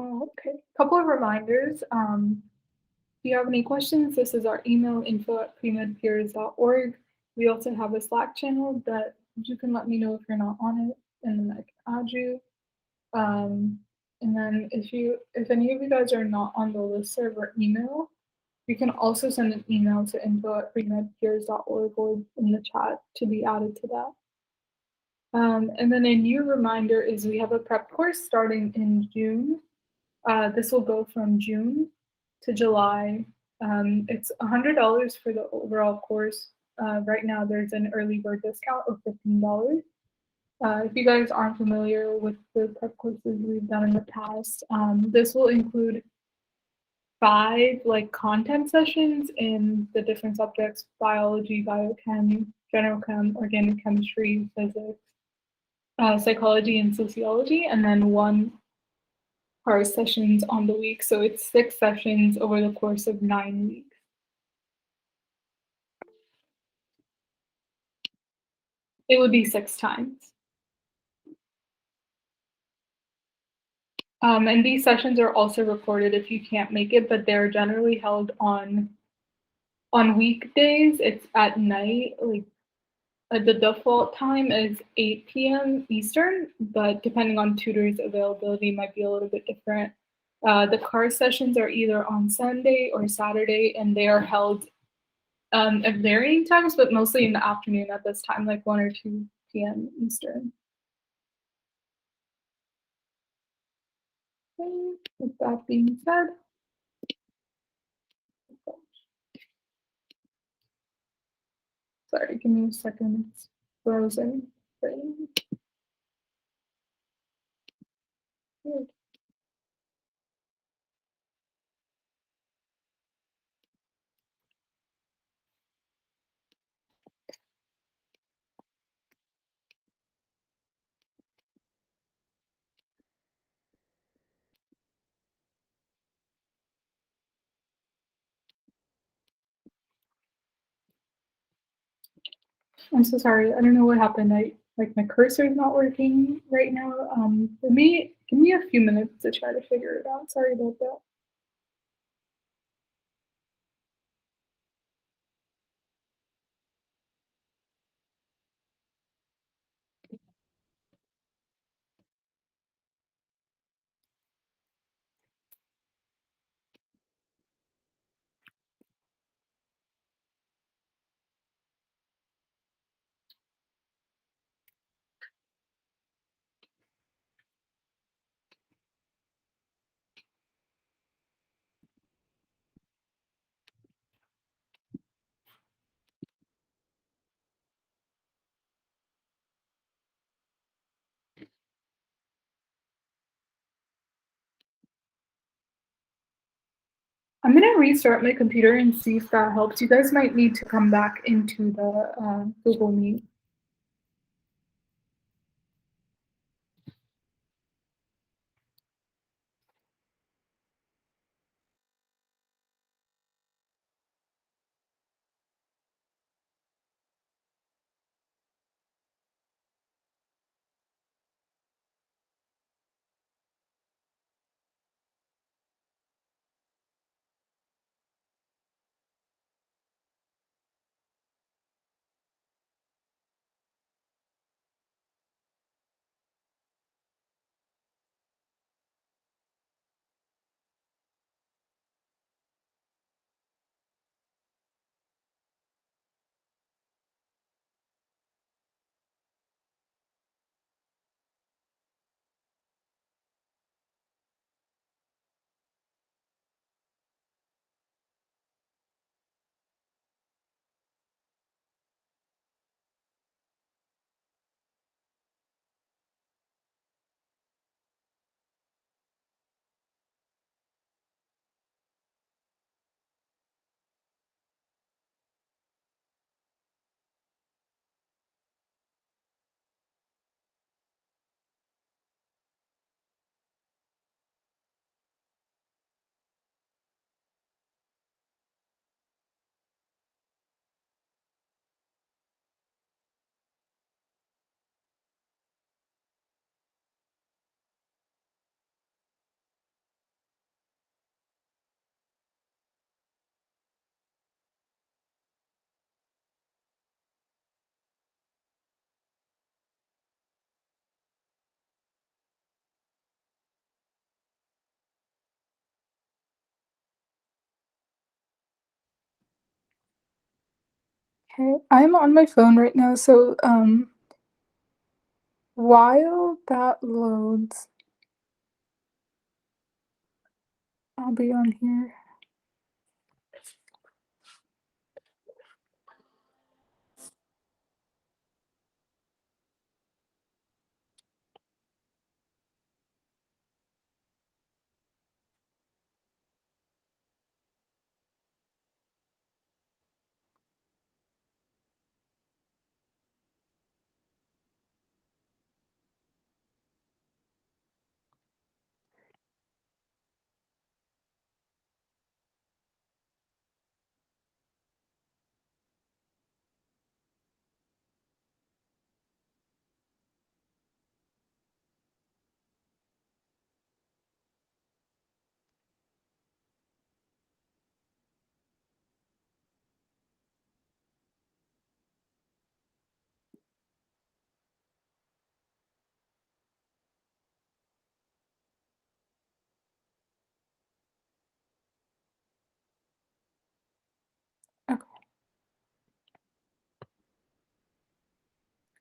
Oh, okay. Couple of reminders. If you have any questions, this is our email info@premedpeers.org. We also have a Slack channel that you can let me know if you're not on it, and then I can add you. Um, and then if any of you guys are not on the listserv or email, you can also send an email to info@premedpeers.org or in the chat to be added to that. And then a new reminder is we have a prep course starting in June. This will go from June to July. It's $100 for the overall course. Right now, there's an early bird discount of $15. If you guys aren't familiar with the prep courses we've done in the past, this will include 5 like content sessions in the different subjects: biology, biochem, general chem, organic chemistry, physics, psychology, and sociology, and then 1 our sessions on the week. So it's 6 sessions over the course of 9 weeks. It would be 6 times. And these sessions are also recorded if you can't make it, but they're generally held on weekdays. It's at night, like the default time is 8 p.m. Eastern, but depending on tutors' availability might be a little bit different. The car sessions are either on Sunday or Saturday, and they are held at varying times, but mostly in the afternoon at this time, like 1 or 2 p.m. Eastern. Okay, with that being said, sorry, give me a second. It's frozen. I'm so sorry. I don't know what happened. I like my cursor is not working right now. Give me a few minutes to try to figure it out. Sorry about that. I'm gonna restart my computer and see if that helps. You guys might need to come back into the Google Meet. Okay, I'm on my phone right now, so while that loads, I'll be on here. Okay.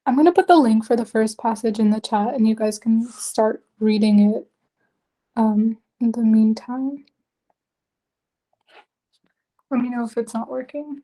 I'm gonna put the link for the first passage in the chat and you guys can start reading it in the meantime. Let me know if it's not working.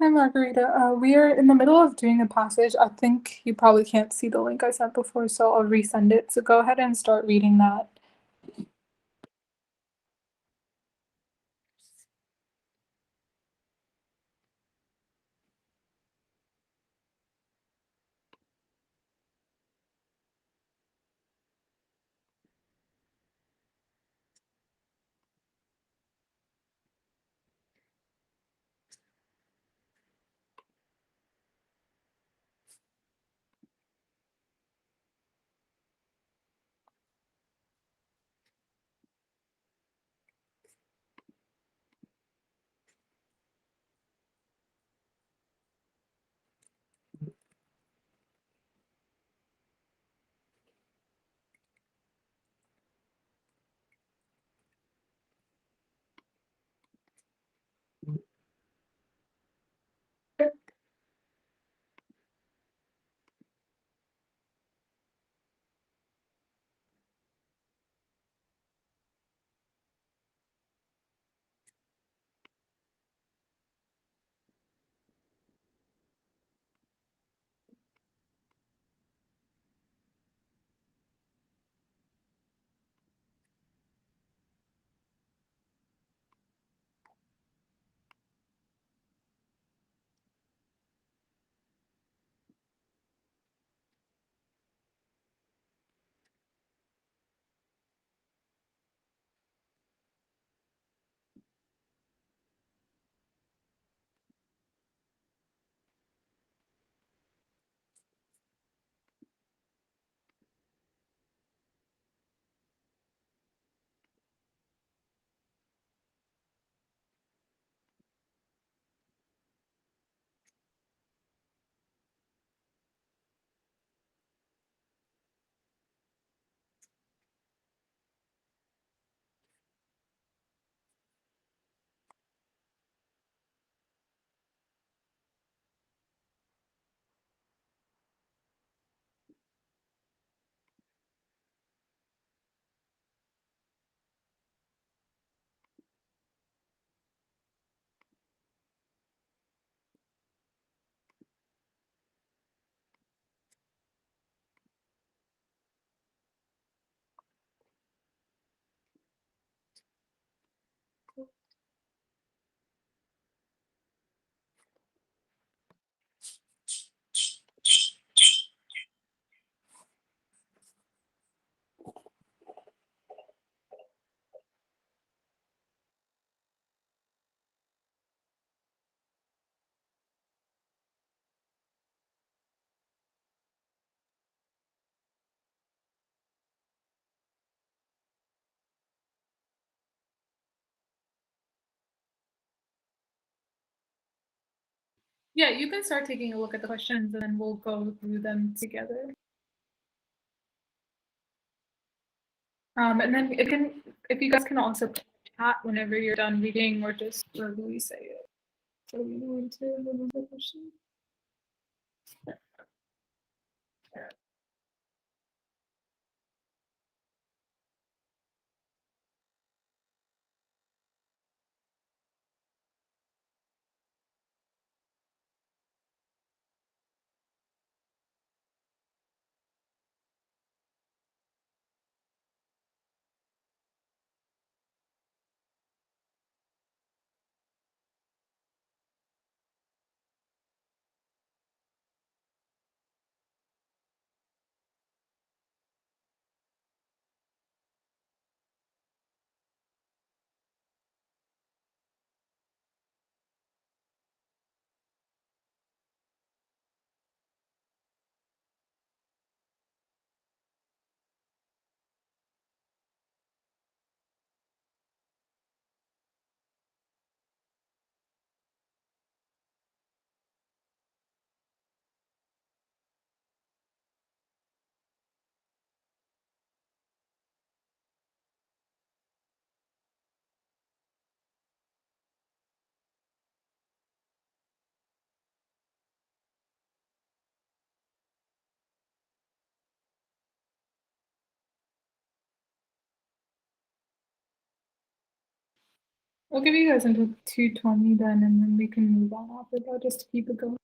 Hi Margarita. We are in the middle of doing a passage. I think you probably can't see the link I sent before, so I'll resend it. So go ahead and start reading that. Yeah, you can start taking a look at the questions and then we'll go through them together. And then if you guys can also chat whenever you're done reading or just verbally say it. So you want to remove the question? I'll give you guys until 2:20 then, and then we can move on after that just to keep it going.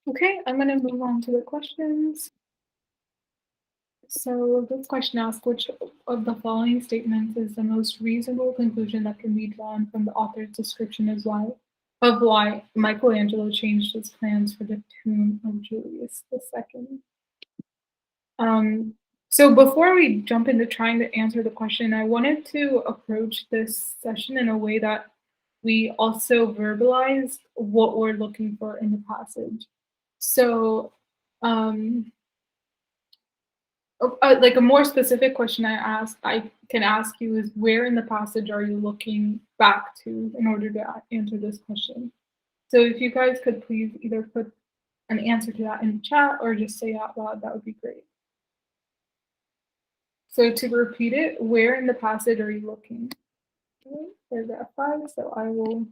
Okay, I'm gonna move on to the questions. So this question asks, which of the following statements is the most reasonable conclusion that can be drawn from the author's description of why Michelangelo changed his plans for the tomb of Julius II? Um, so before we jump into trying to answer the question, I wanted to approach this session in a way that we also verbalize what we're looking for in the passage. So, um, like a more specific question I can ask you is, where in the passage are you looking back to in order to answer this question? So if you guys could please either put an answer to that in the chat or just say out loud, that would be great. So to repeat it, where in the passage are you looking? Okay, paragraph 5, so I will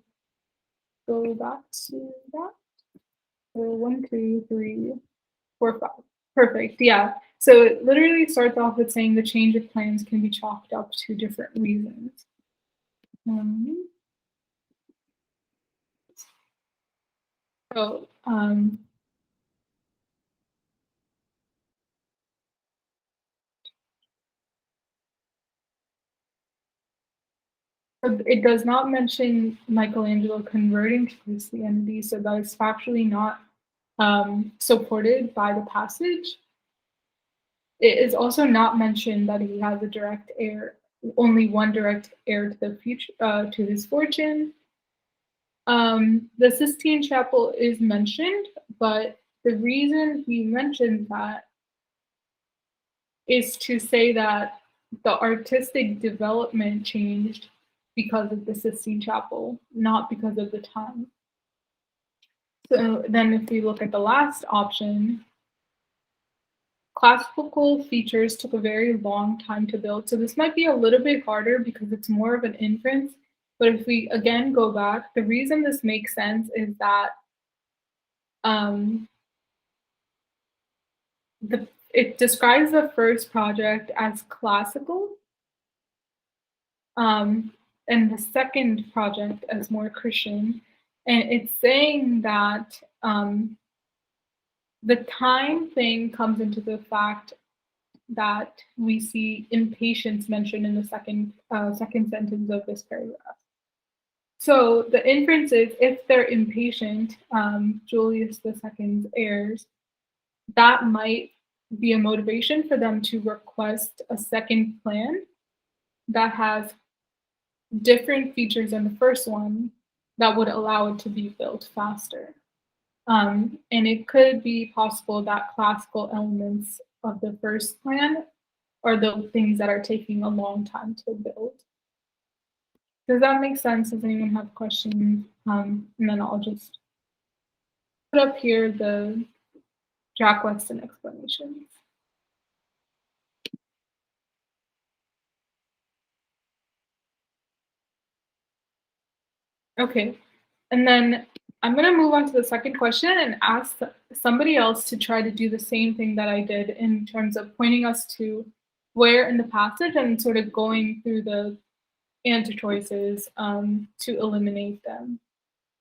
go back to that. So 1, 2, 3, 4, 5. Perfect, yeah. So it literally starts off with saying the change of plans can be chalked up to different reasons. Um, So it does not mention Michelangelo converting to Christianity, so that is factually not supported by the passage. It is also not mentioned that he has a direct heir, only one direct heir to the future, to his fortune. The Sistine Chapel is mentioned, but the reason he mentions that is to say that the artistic development changed because of the Sistine Chapel, not because of the time. So then if we look at the last option, classical features took a very long time to build. So this might be a little bit harder because it's more of an inference. But if we again go back, the reason this makes sense is that um, it describes the first project as classical, um, and the second project as more Christian. And it's saying that the time thing comes into the fact that we see impatience mentioned in the second sentence of this paragraph. So the inference is if they're impatient, Julius II's heirs, that might be a motivation for them to request a second plan that has different features than the first one that would allow it to be built faster. And it could be possible that classical elements of the first plan are the things that are taking a long time to build. Does that make sense? Does anyone have questions? And then I'll just put up here the Jack Weston explanations. Okay, and then I'm going to move on to the second question and ask somebody else to try to do the same thing that I did in terms of pointing us to where in the passage and sort of going through the answer choices to eliminate them.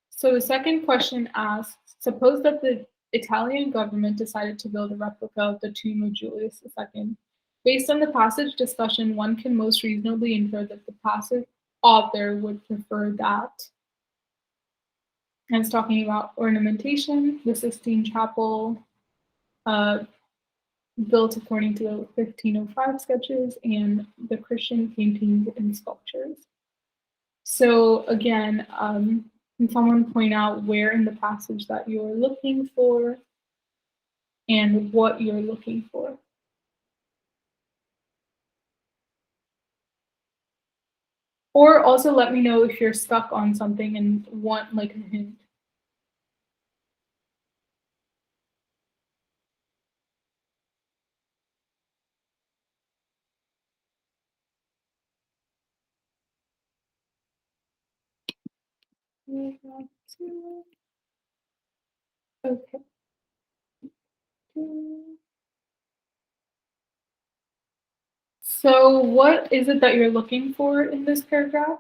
So the second question asks, suppose that the Italian government decided to build a replica of the tomb of Julius II. Based on the passage discussion, one can most reasonably infer that the passage author would prefer that. And it's talking about ornamentation, the Sistine Chapel, built according to the 1505 sketches, and the Christian paintings and sculptures. So again, can someone point out where in the passage that you're looking for and what you're looking for? Or also let me know if you're stuck on something and want like a hint. Okay. So what is it that you're looking for in this paragraph?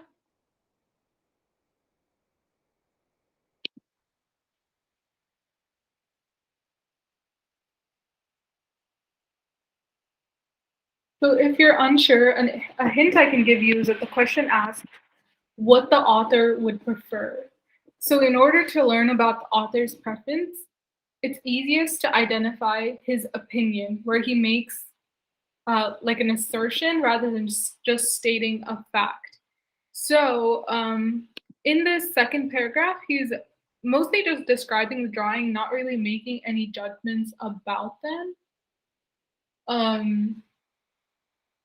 So if you're unsure, a hint I can give you is that the question asks what the author would prefer. So in order to learn about the author's preference, it's easiest to identify his opinion, where he makes like an assertion rather than just stating a fact. So in this second paragraph, he's mostly just describing the drawing, not really making any judgments about them.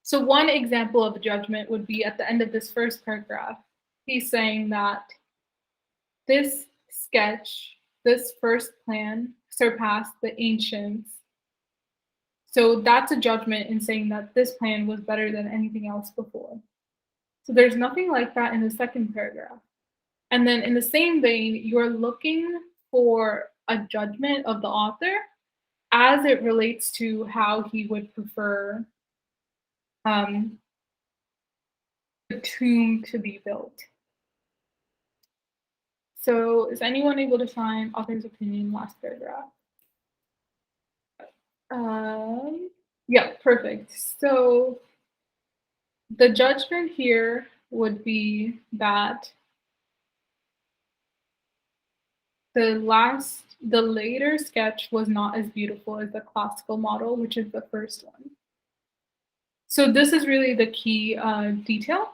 So one example of a judgment would be at the end of this first paragraph. He's saying that this sketch, this first plan, surpassed the ancients. So that's a judgment in saying that this plan was better than anything else before. So there's nothing like that in the second paragraph. And then in the same vein, you're looking for a judgment of the author as it relates to how he would prefer the tomb to be built. So is anyone able to find author's opinion last paragraph? Yeah, perfect. So the judgment here would be that the later sketch was not as beautiful as the classical model, which is the first one. So this is really the key detail.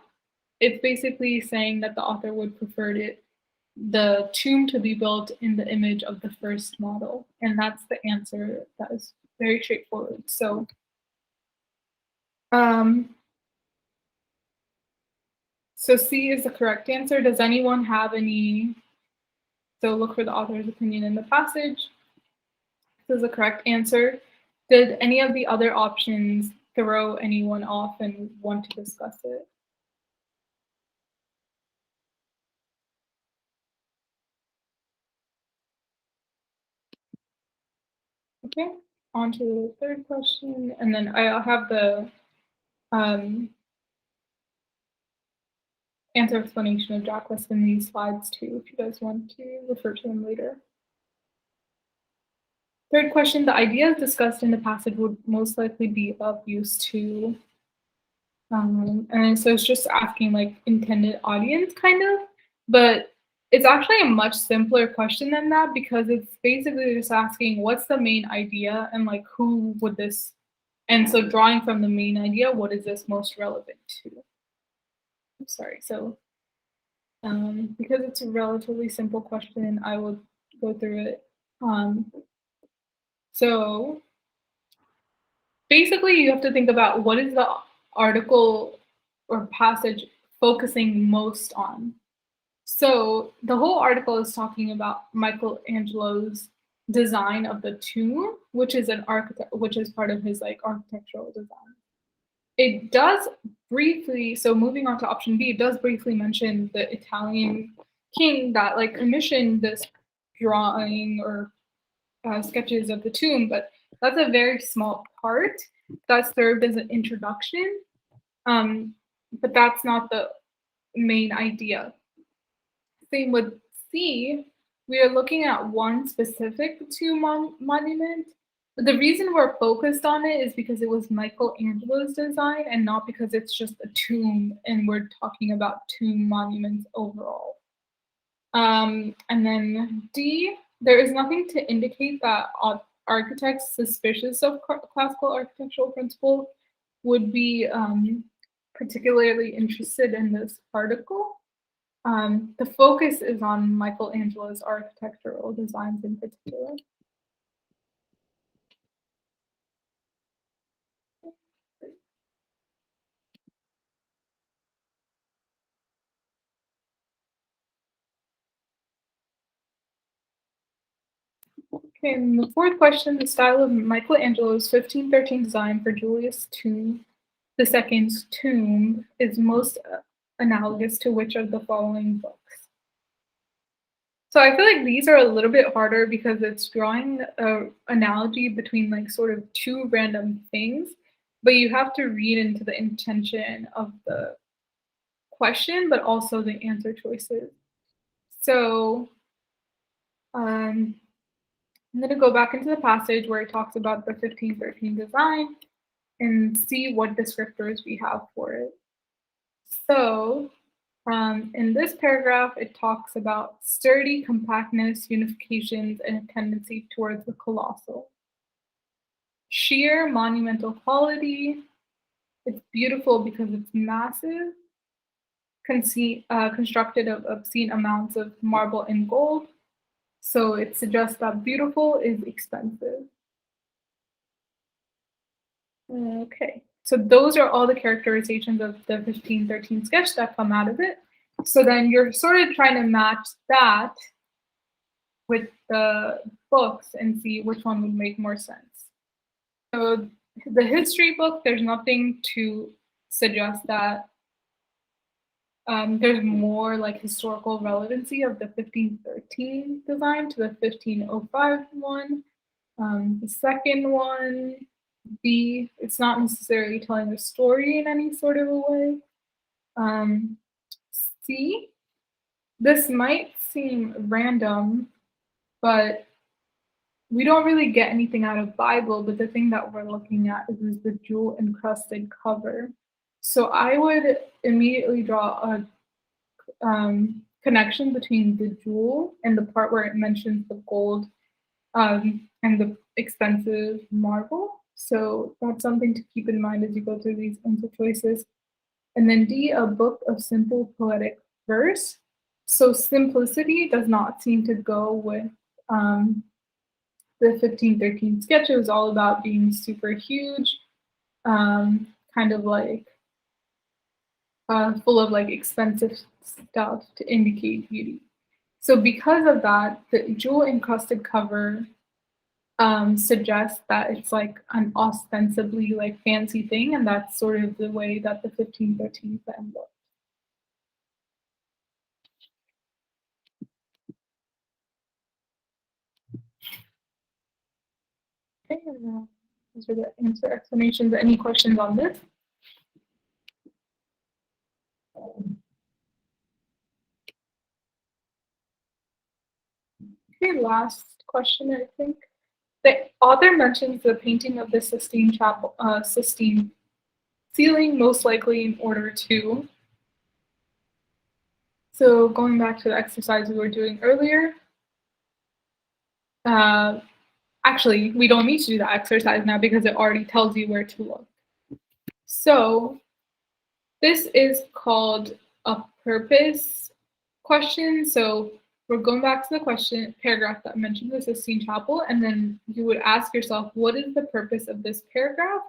It's basically saying that the author would prefer the tomb to be built in the image of the first model, and that's the answer. That is very straightforward. Um, so C is the correct answer. Does anyone have any? So look for the author's opinion in the passage. This is the correct answer. Did any of the other options throw anyone off and want to discuss it? Okay, on to the third question, and then I'll have the um, answer explanation of Jack West in these slides too, if you guys want to refer to them later. Third question, the ideas discussed in the passage would most likely be of use to, and so it's just asking like intended audience kind of, but it's actually a much simpler question than that because it's basically just asking what's the main idea and like who would this, and so drawing from the main idea, what is this most relevant to? I'm sorry, so because it's a relatively simple question, I will go through it. Um, so basically, you have to think about what is the article or passage focusing most on. So the whole article is talking about Michelangelo's design of the tomb, which is which is part of his like architectural design. It does briefly, so moving on to option B, it does briefly mention the Italian king that like commissioned this drawing or sketches of the tomb, but that's a very small part that served as an introduction. Um, but that's not the main idea. Same with C, we are looking at one specific tomb monument. The reason we're focused on it is because it was Michelangelo's design and not because it's just a tomb and we're talking about tomb monuments overall. And then D, there is nothing to indicate that architects suspicious of classical architectural principle would be particularly interested in this article. The focus is on Michelangelo's architectural designs in particular. Okay, and the fourth question, the style of Michelangelo's 1513 design for Julius II's tomb is most analogous to which of the following books? So I feel like these are a little bit harder because it's drawing an analogy between like sort of two random things, but you have to read into the intention of the question, but also the answer choices. So um, I'm going to go back into the passage where it talks about the 1513 design and see what descriptors we have for it. So in this paragraph, it talks about sturdy compactness, unifications, and a tendency towards the colossal. Sheer monumental quality. It's beautiful because it's massive, constructed of obscene amounts of marble and gold. So it suggests that beautiful is expensive. Okay, so those are all the characterizations of the 1513 sketch that come out of it. So then you're sort of trying to match that with the books and see which one would make more sense. So the history book, there's nothing to suggest that there's more like historical relevancy of the 1513 design to the 1505 one. The second one, B, it's not necessarily telling a story in any sort of a way. C, This might seem random, but we don't really get anything out of Bible, but the thing that we're looking at is the jewel encrusted cover. So I would immediately draw a connection between the jewel and the part where it mentions the gold and the expensive marble. So that's something to keep in mind as you go through these answer choices. And then D, a book of simple poetic verse. So simplicity does not seem to go with um, the 1513 sketch. It was all about being super huge, kind of like full of like expensive stuff to indicate beauty. So because of that, the jewel encrusted cover suggests that it's like an ostensibly like fancy thing, and that's sort of the way that the 1513 plan looked. Okay, those are the answer explanations. Any questions on this? Okay, last question, I think. The author mentions the painting of the Sistine Chapel, Sistine ceiling, most likely in order to. So going back to the exercise we were doing earlier, uh, actually, we don't need to do that exercise now because it already tells you where to look. So this is called a purpose question. So we're going back to the question paragraph that mentioned the Sistine Chapel, and then you would ask yourself, what is the purpose of this paragraph?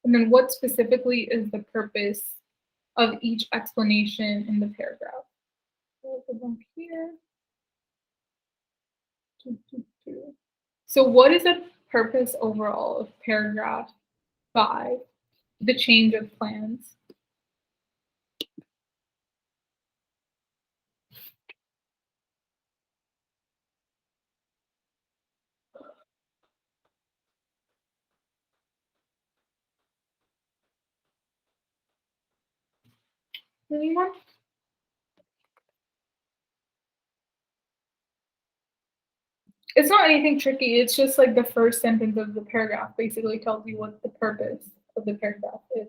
And then what specifically is the purpose of each explanation in the paragraph? So go back here. So what is the purpose overall of paragraph 5, the change of plans? Anyone? It's not anything tricky. It's just like the first sentence of the paragraph basically tells you what the purpose of the paragraph is.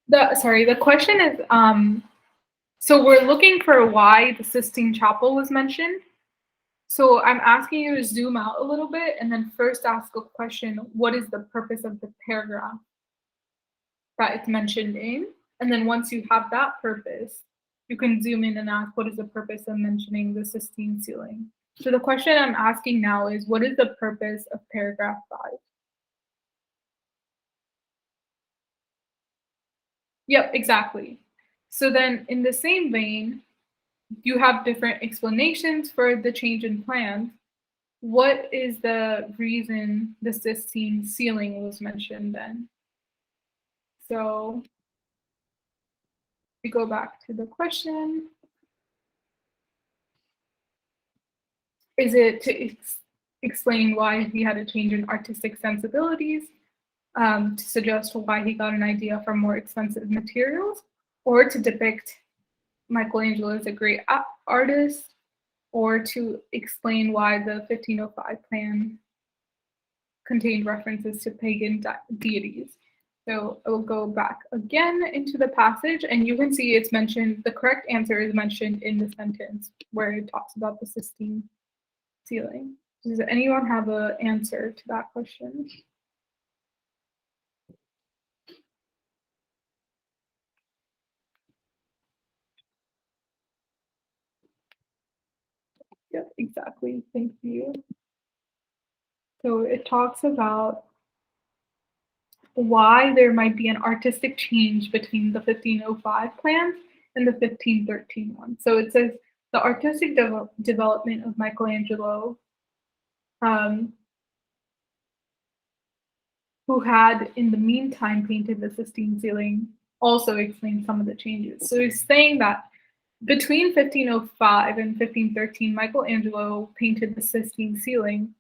The question is so we're looking for why the Sistine Chapel was mentioned. So I'm asking you to zoom out a little bit and then first ask a question, what is the purpose of the paragraph that it's mentioned in? And then once you have that purpose, you can zoom in and ask what is the purpose of mentioning the Sistine ceiling. So the question I'm asking now is what is the purpose of paragraph 5? Yep, exactly. So then in the same vein, you have different explanations for the change in plans. What is the reason the Sistine ceiling was mentioned then? So we go back to the question. Is it to explain why he had a change in artistic sensibilities, to suggest why he got an idea for more expensive materials, or to depict Michelangelo as a great artist, or to explain why the 1505 plan contained references to pagan deities? So I will go back again into the passage, and you can see it's mentioned, the correct answer is mentioned in the sentence where it talks about the Sistine ceiling. Does anyone have an answer to that question? Yeah, exactly. Thank you. So it talks about why there might be an artistic change between the 1505 plans and the 1513 one. So it says the artistic development of Michelangelo, um, who had in the meantime painted the Sistine ceiling, also explains some of the changes. So he's saying that Between 1505 and 1513, Michelangelo painted the Sistine ceiling,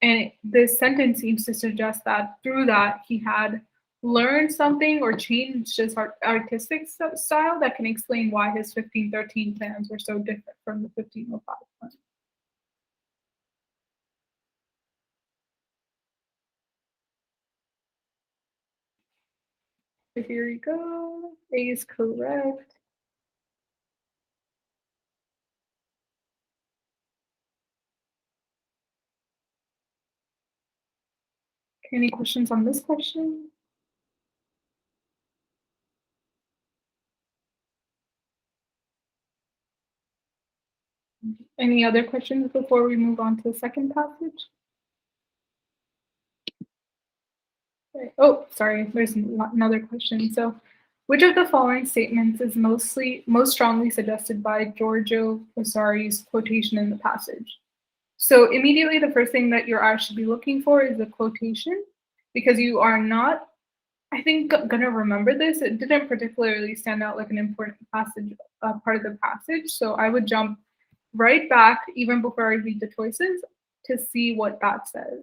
and this sentence seems to suggest that through that he had learned something or changed his artistic style that can explain why his 1513 plans were so different from the 1505 plans. So here you go. A is correct. Any questions on this question? Any other questions before we move on to the second passage? Okay. Oh, sorry, there's another question. So, which of the following statements is most strongly suggested by Giorgio Vasari's quotation in the passage? So immediately the first thing that your eye should be looking for is the quotation, because you are not, I think, gonna remember this. It didn't particularly stand out like an important passage, part of the passage. So I would jump right back even before I read the choices to see what that says.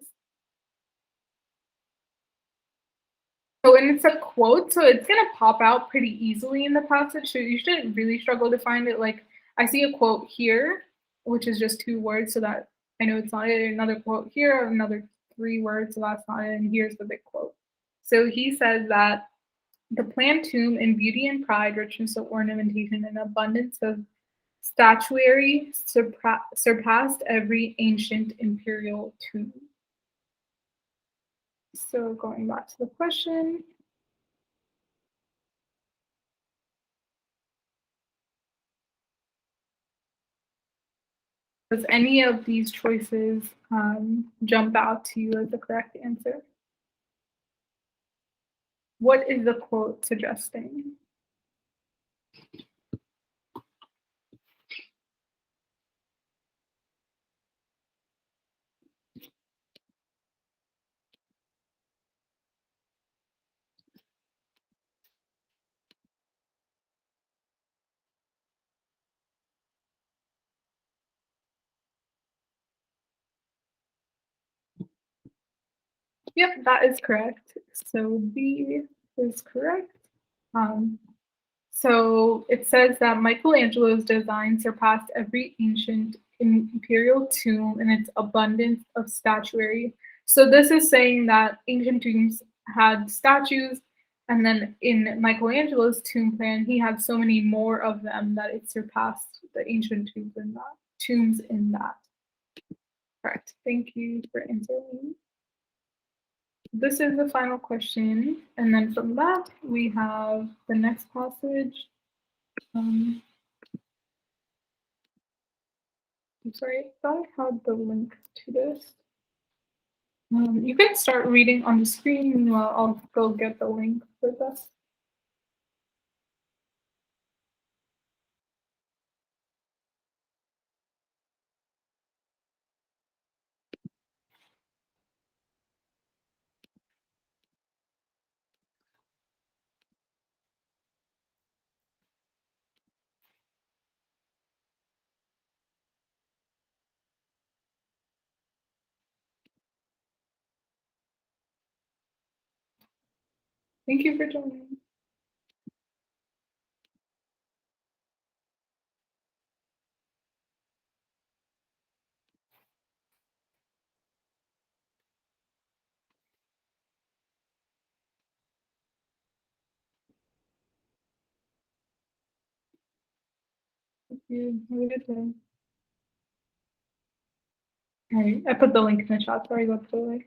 So, and it's a quote, so it's gonna pop out pretty easily in the passage. So you shouldn't really struggle to find it. Like I see a quote here, which is just 2 words, so that I know it's not it. Another quote here, another 3 words, so that's not it. And here's the big quote. So he says that the planned tomb in beauty and pride, richness of ornamentation, and abundance of statuary surpassed every ancient imperial tomb. So going back to the question, does any of these choices jump out to you as the correct answer? What is the quote suggesting? Yep, that is correct. So B is correct. Um, so it says that Michelangelo's design surpassed every ancient imperial tomb in its abundance of statuary. So this is saying that ancient tombs had statues, and then in Michelangelo's tomb plan, he had so many more of them that it surpassed the ancient tombs in that. Tombs in that. Correct. Thank you for answering. This is the final question, and then from that we have the next passage. Um, I'm sorry, I thought I had the link to this. You can start reading on the screen while I'll go get the link for this. Thank you for joining. Thank you. Have a good day. All right, I put the link in the chat. Sorry about the delay.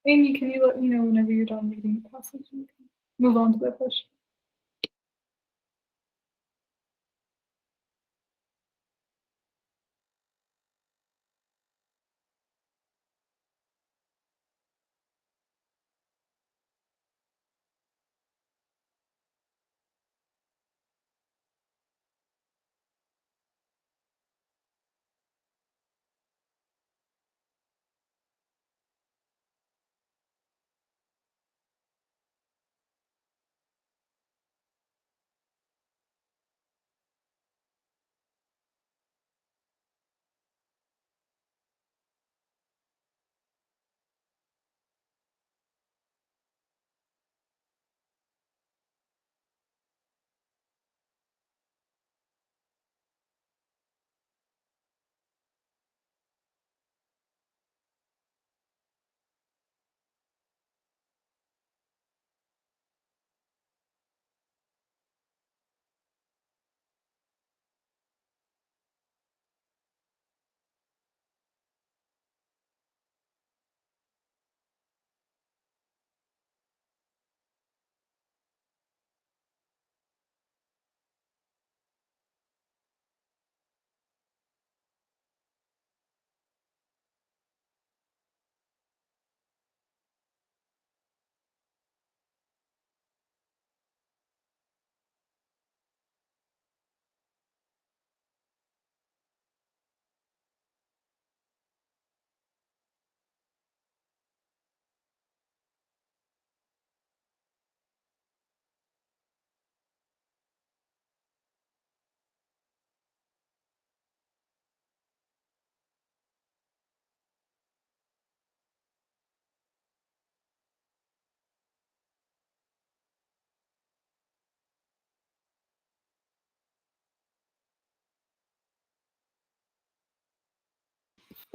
Amy, can you let me know whenever you're done reading the passage? And we can move on to the question.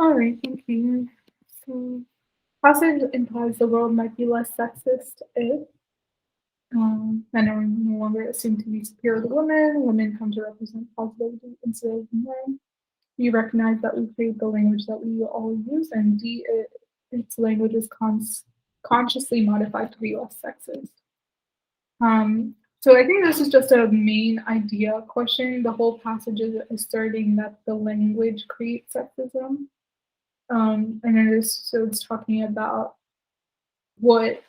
All right, thank you. So, passage implies the world might be less sexist if men are no longer assumed to be superior to women. Women come to represent positivity instead of men. We recognize that we create the language that we all use, and its language is consciously modified to be less sexist. So I think this is just a main idea question. The whole passage is asserting that the language creates sexism. And it's talking about what,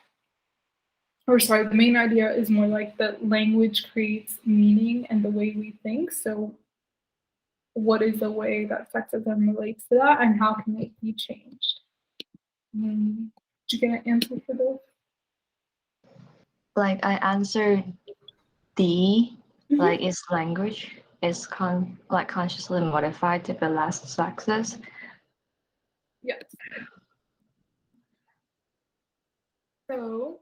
or sorry, the main idea is more like that language creates meaning and the way we think. So what is the way that sexism relates to that, and how can it be changed? Did you get an answer for this? Like I answered D, Mhm. like its language is consciously modified to be less sexist. Yes. So,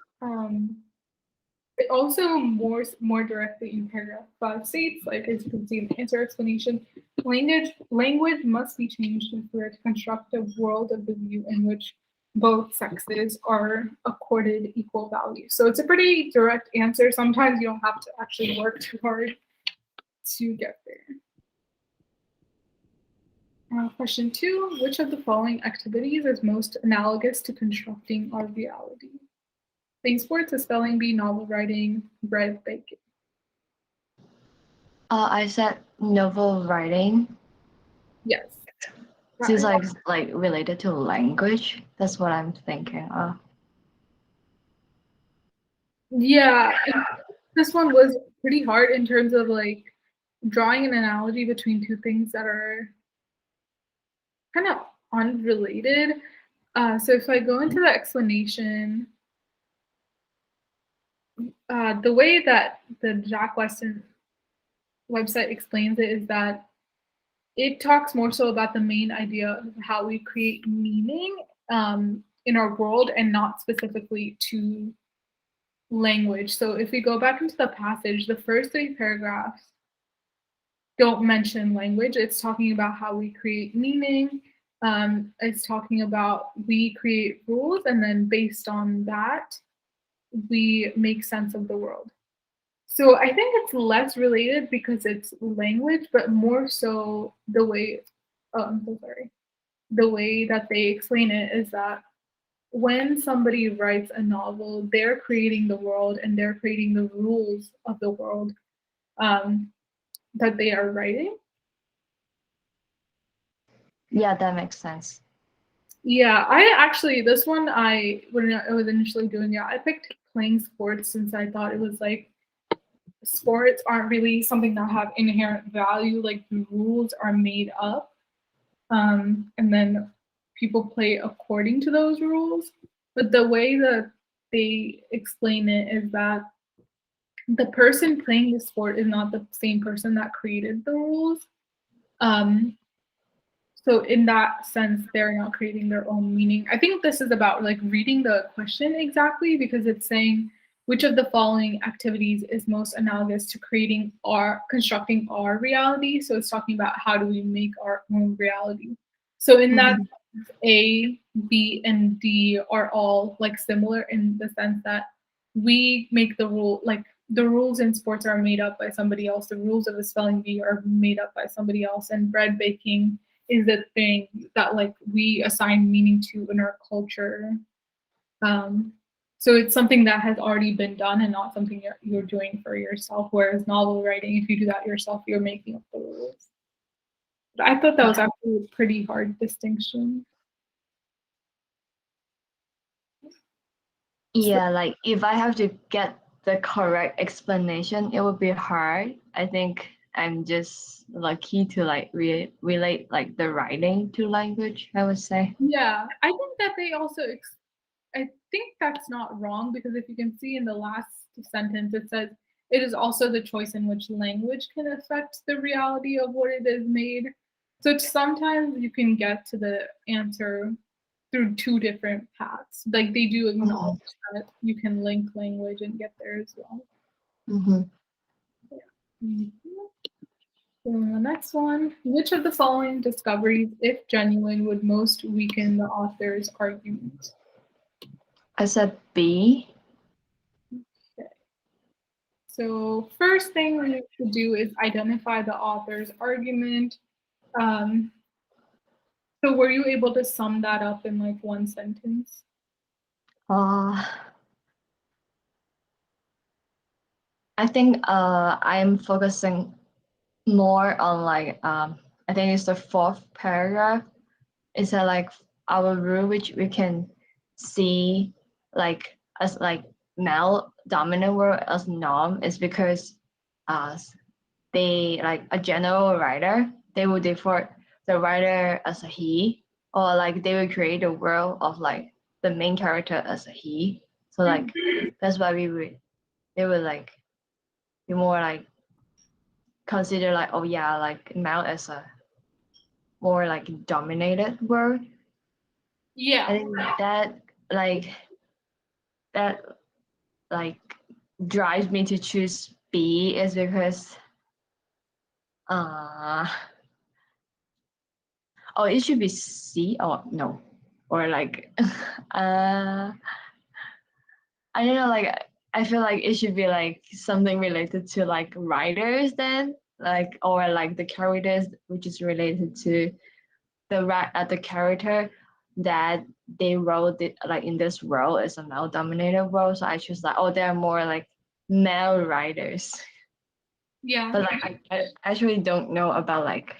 it also more directly in paragraph 5 states, like as you can see in the answer explanation, language must be changed if we are to construct a world of the view in which both sexes are accorded equal value. So it's a pretty direct answer. Sometimes you don't have to actually work too hard to get there. Question 2, which of the following activities is most analogous to constructing our reality? Playing sports, a spelling bee, novel writing, bread baking. I said novel writing. Yes. That Seems is, like related to language. That's what I'm thinking of. yeah, this one was pretty hard in terms of like drawing an analogy between two things that are kind of unrelated. So if I go into the explanation, the way that the Jack Weston website explains it is that it talks more so about the main idea of how we create meaning in our world and not specifically to language. So if we go back into the passage, the first three paragraphs don't mention language. It's talking about how we create meaning. It's talking about we create rules, and then based on that, we make sense of the world. So I think it's less related because it's language, but more so the way. Oh, I'm so sorry. The way that they explain it is that when somebody writes a novel, they're creating the world and they're creating the rules of the world um, that they are writing. Yeah, that makes sense. Yeah, I actually this one I when I was initially doing it, I picked playing sports since I thought it was like sports aren't really something that have inherent value. Like the rules are made up, and then people play according to those rules. But the way that they explain it is that the person playing the sport is not the same person that created the rules. Um, so in that sense, they're not creating their own meaning. I think this is about like reading the question exactly because it's saying which of the following activities is most analogous to creating our constructing our reality. So it's talking about how do we make our own reality. So in that Mhm. A, B, and D are all like similar in the sense that we make the rule like the rules in sports are made up by somebody else. The rules of the spelling bee are made up by somebody else. And bread baking is the thing that like we assign meaning to in our culture. Um, so it's something that has already been done and not something you're doing for yourself. Whereas novel writing, if you do that yourself, you're making up the rules. But I thought that was Yeah. actually a pretty hard distinction. So, Yeah, like if I have to get the correct explanation, it would be hard. I think I'm just lucky to like relate like the writing to language, I would say. yeah, I think that they also I think that's not wrong because if you can see in the last sentence, it says it is also the choice in which language can affect the reality of what it is made. So sometimes you can get to the answer through two different paths. Like they do acknowledge Mhm. that you can link language and get there as well. Mhm. Mhm. So the next one, which of the following discoveries, if genuine, would most weaken the author's argument? I said B. Okay. So first thing we should do is identify the author's argument. Um, so were you able to sum that up in like one sentence? Uh, I think I'm focusing more on like I think it's the fourth paragraph. It's a like our rule which we can see like as like male dominant world as norm is because uh they like a general writer they would default the writer as a he, or like they would create a world of like the main character as a he. So like that's why we would they would like be more like consider like, oh yeah, like male as a more like dominated world. I Yeah. think like that like drives me to choose B is because uh oh, it should be C or no, or like I don't know, like I feel like it should be like something related to like writers then, like or like the characters which is related to the character that they wrote it like in this world is a male dominated world. So I choose like, oh, they're more like male writers. Yeah. But like I actually don't know about like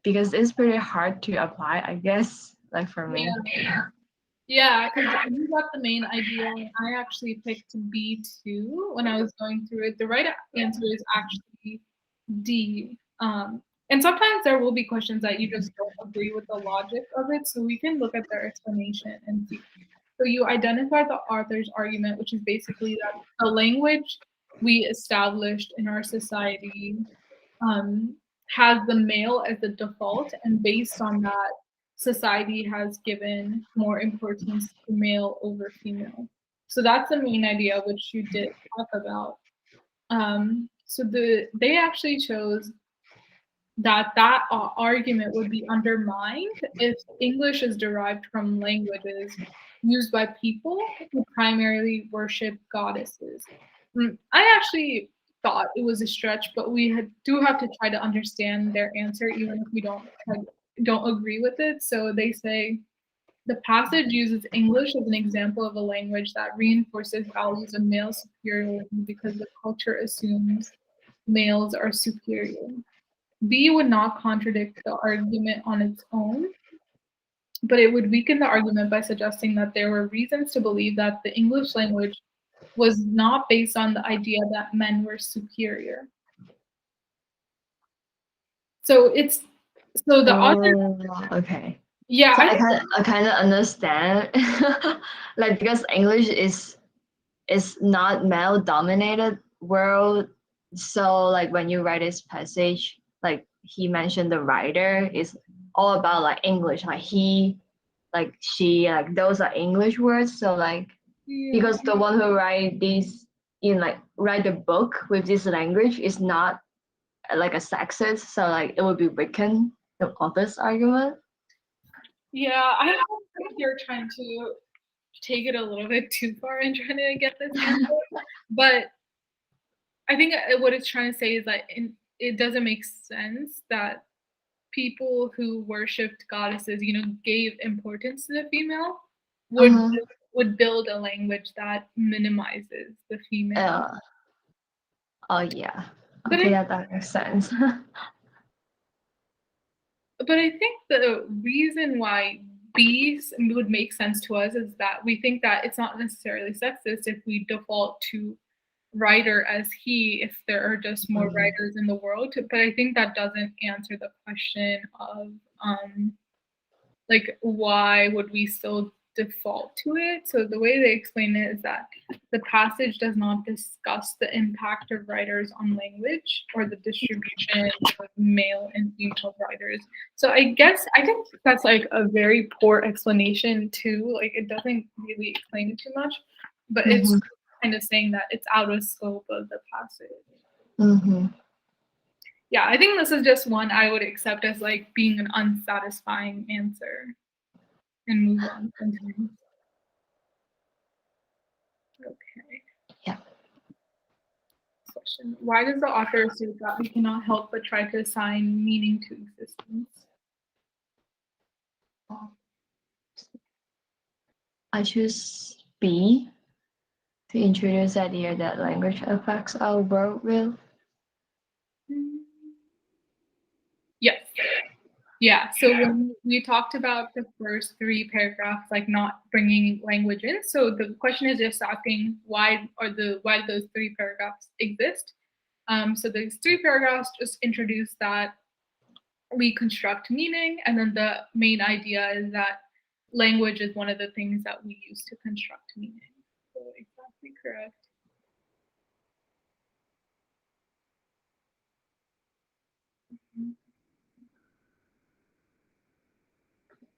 because it's pretty hard to apply, I guess, like for me. Yeah. Yeah, because you got the main idea. I actually picked B2 when I was going through it. The right answer is actually D. And sometimes there will be questions that you just don't agree with the logic of it, so we can look at their explanation and see. So you identify the author's argument, which is basically that the language we established in our society um, has the male as the default, and based on that, society has given more importance to male over female. So that's the main idea, which you did talk about. So they actually chose that argument would be undermined if English is derived from languages used by people who primarily worship goddesses. I actually thought it was a stretch, but do have to try to understand their answer, even if we don't agree with it. So they say The passage uses English as an example of a language that reinforces values of male superiority because the culture assumes males are superior. B would not contradict the argument on its own, but it would weaken the argument by suggesting that there were reasons to believe that the English language was not based on the idea that men were superior. So the author, Okay. yeah, So I kind of understand, like because English is not male dominated world. So like when you write this passage, like he mentioned the writer is all about like English, like he, like she, like those are English words. So like yeah, because the one who write these in like write the book with this language is not like a sexist, so like it would be weaken the author's argument. yeah. I think you're trying to take it a little bit too far in trying to get this answer, but I think what it's trying to say is that it doesn't make sense that people who worshipped goddesses, gave importance to the female, would Uh-huh. would build a language that minimizes the female. Oh yeah. But Okay, I that makes sense. but I think the reason why B's would make sense to us is that we think that it's not necessarily sexist if we default to writer as he, if there are just more Mhm. writers in the world. But I think that doesn't answer the question of like why would we still default to it. So the way they explain it is that the passage does not discuss the impact of writers on language or the distribution of male and female writers. So I think that's like a very poor explanation too. Like it doesn't really explain it too much, but it's Mhm. kind of saying that it's out of scope of the passage. Mhm. Yeah, I think this is just one I would accept as like being an unsatisfying answer and move on sometimes. Okay. Yeah. Question. Why does the author assert that we cannot help but try to assign meaning to existence? I choose B to introduce the idea that language affects our worldview. Yes. Yeah. So when we talked about the first three paragraphs, like not bringing language in, so the question is just asking why those three paragraphs exist. So these three paragraphs just introduce that we construct meaning, and then the main idea is that language is one of the things that we use to construct meaning. So exactly correct.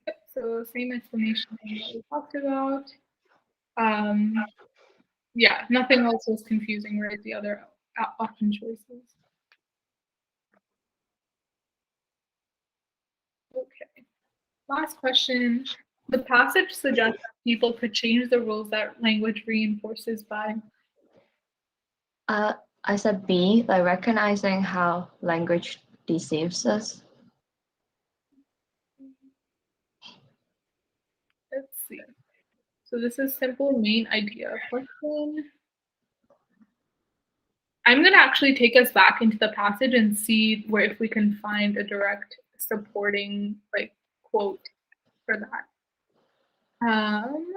Yep, so same explanation that we talked about. Um, yeah, nothing else was confusing, right? The other option choices. Okay. Last question. The passage suggests that people could change the rules that language reinforces by. Uh, I said B, like recognizing how language deceives us. Let's see. So this is simple main idea question. I'm going to actually take us back into the passage and see where if we can find a direct supporting like quote for that. Um,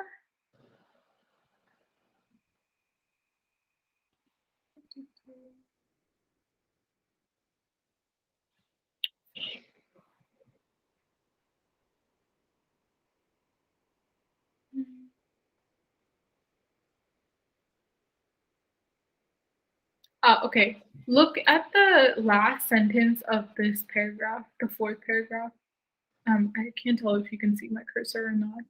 okay. Look at the last sentence of this paragraph, the fourth paragraph. I can't tell if you can see my cursor or not.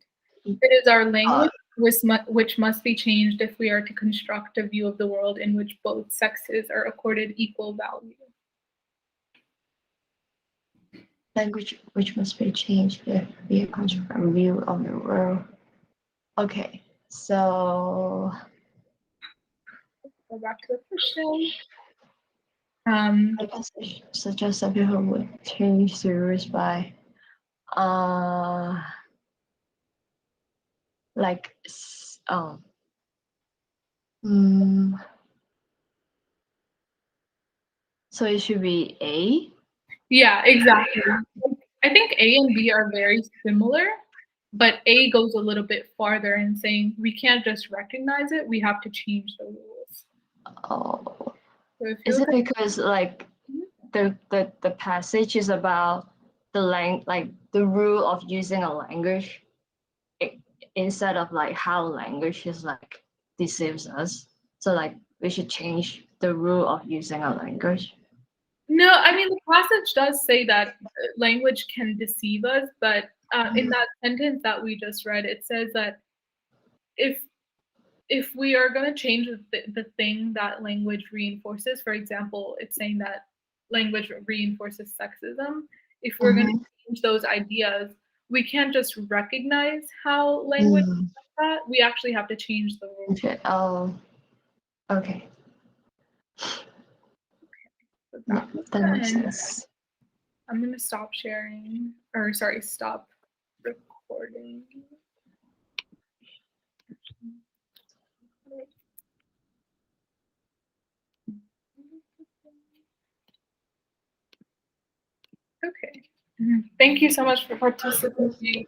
It is our Uh, language which must be changed if we are to construct a view of the world in which both sexes are accorded equal value. language which must be changed if we construct a view of the world. Okay, so Go back to the question. Um, I guess I suggest that people would change the rules by uh like mm, so it should be A. Yeah, exactly. I think A and B are very similar, but A goes a little bit farther in saying we can't just recognize it, we have to change the rules. Oh, So if you is look it at because like the passage is about like the rule of using a language instead of like how language is like deceives us. So like we should change the rule of using a language. no, I mean, the passage does say that language can deceive us, but in that sentence that we just read, it says that if if we are going to change the thing that language reinforces, for example, it's saying that language reinforces sexism. If we're going to Mhm. change those ideas, we can't just recognize how language Mm, does that. We actually have to change the rules. okay. Oh, okay. So Yeah, that makes that makes sense. sense. I'm going to stop sharing, or sorry, stop recording. Okay. Thank you so much for participating.